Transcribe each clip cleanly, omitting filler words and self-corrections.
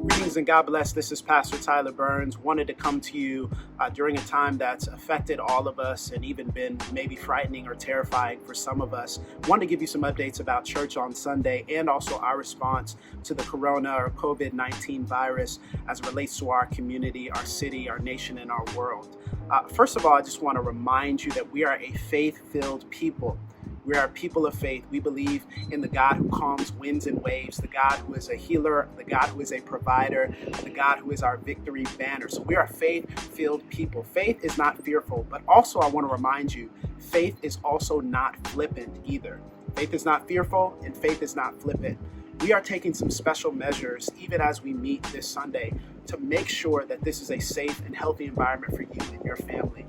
Greetings and God bless. This is Pastor Tyler Burns. Wanted to come to you during a time that's affected all of us and even been maybe frightening or terrifying for some of us. Wanted to give you some updates about church on Sunday and also our response to the corona or COVID-19 virus as it relates to our community, our city, our nation, and our world. First of all, I just want to remind you that we are a faith-filled people. We are a people of faith. We believe in the God who calms winds and waves, the God who is a healer, the God who is a provider, the God who is our victory banner. So we are a faith-filled people. Faith is not fearful, but also I want to remind you, faith is also not flippant either. Faith is not fearful and faith is not flippant. We are taking some special measures, even as we meet this Sunday, to make sure that this is a safe and healthy environment for you and your family.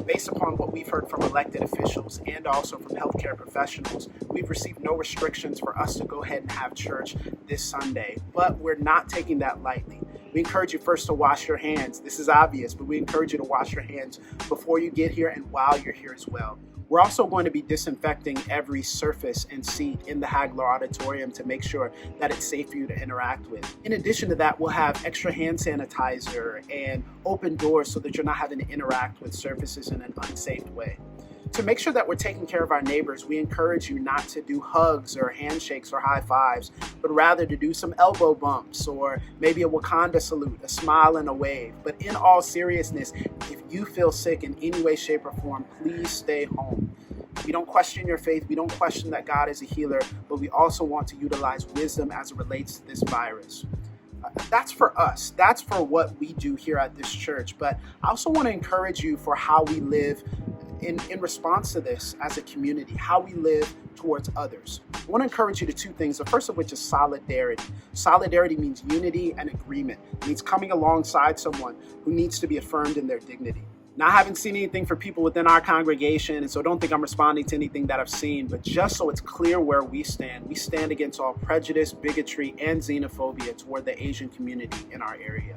Based upon what we've heard from elected officials and also from healthcare professionals, we've received no restrictions for us to go ahead and have church this Sunday, but we're not taking that lightly. We encourage you first to wash your hands. This is obvious, but we encourage you to wash your hands before you get here and while you're here as well. We're also going to be disinfecting every surface and seat in the Hagler Auditorium to make sure that it's safe for you to interact with. In addition to that, we'll have extra hand sanitizer and open doors so that you're not having to interact with surfaces in an unsafe way. To make sure that we're taking care of our neighbors, we encourage you not to do hugs or handshakes or high fives, but rather to do some elbow bumps or maybe a Wakanda salute, a smile and a wave. But in all seriousness, if you feel sick in any way, shape, or form, please stay home. We don't question your faith. We don't question that God is a healer, but we also want to utilize wisdom as it relates to this virus. That's for us. That's for what we do here at this church. But I also want to encourage you for how we live in response to this as a community, how we live towards others. I want to encourage you to two things. The first of which is solidarity. Solidarity means unity and agreement. It means coming alongside someone who needs to be affirmed in their dignity. Now, I haven't seen anything for people within our congregation, and so don't think I'm responding to anything that I've seen, but just so it's clear where we stand against all prejudice, bigotry, and xenophobia toward the Asian community in our area.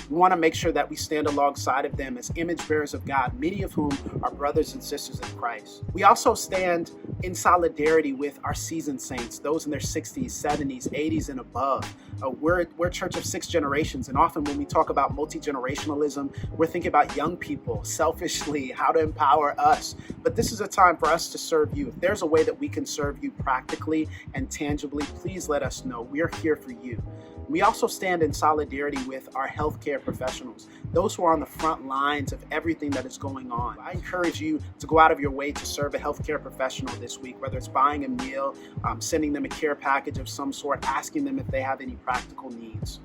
We want to make sure that we stand alongside of them as image bearers of God, many of whom are brothers and sisters in Christ. We also stand in solidarity with our seasoned saints, those in their 60s, 70s, 80s, and above. We're a church of 6 generations, and often when we talk about multi-generationalism, we're thinking about young people, selfishly, how to empower us. But this is a time for us to serve you. If there's a way that we can serve you practically and tangibly, please let us know. We are here for you. We also stand in solidarity with our healthcare professionals, those who are on the front lines of everything that is going on. I encourage you to go out of your way to serve a healthcare professional this week, whether it's buying a meal, sending them a care package of some sort, asking them if they have any practical needs.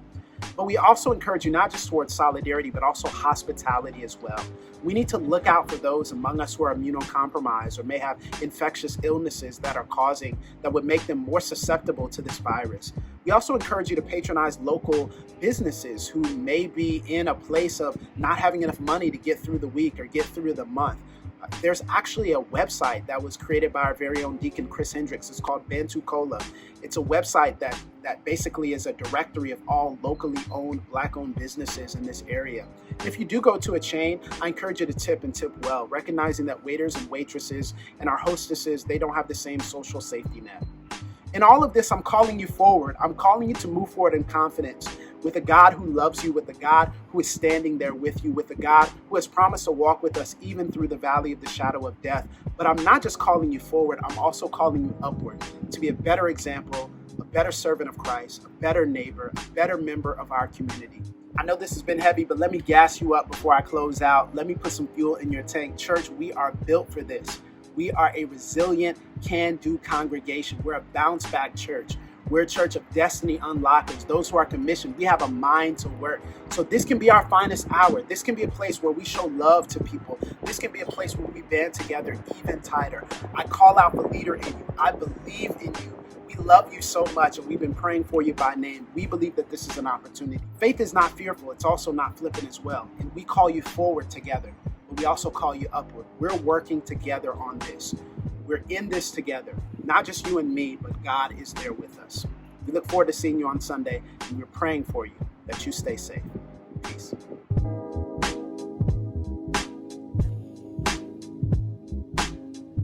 But we also encourage you not just towards solidarity, but also hospitality as well. We need to look out for those among us who are immunocompromised or may have infectious illnesses that would make them more susceptible to this virus. We also encourage you to patronize local businesses who may be in a place of not having enough money to get through the week or get through the month. There's actually a website that was created by our very own Deacon Chris Hendricks. It's called Bantu Cola. It's a website that basically is a directory of all locally owned, Black-owned businesses in this area. And if you do go to a chain, I encourage you to tip and tip well, recognizing that waiters and waitresses and our hostesses, they don't have the same social safety net. In all of this, I'm calling you forward. I'm calling you to move forward in confidence with a God who loves you, with a God who is standing there with you, with a God who has promised to walk with us even through the valley of the shadow of death. But I'm not just calling you forward, I'm also calling you upward to be a better example, a better servant of Christ, a better neighbor, a better member of our community. I know this has been heavy, but let me gas you up before I close out. Let me put some fuel in your tank. Church, we are built for this. We are a resilient, can-do congregation. We're a bounce-back church. We're a church of destiny unlockers, those who are commissioned. We have a mind to work. So this can be our finest hour. This can be a place where we show love to people. This can be a place where we band together even tighter. I call out the leader in you. I believe in you. We love you so much, and we've been praying for you by name. We believe that this is an opportunity. Faith is not fearful. It's also not flippant as well. And we call you forward together, but we also call you upward. We're working together on this. We're in this together. Not just you and me, but God is there with us. We look forward to seeing you on Sunday, and we're praying for you that you stay safe. Peace.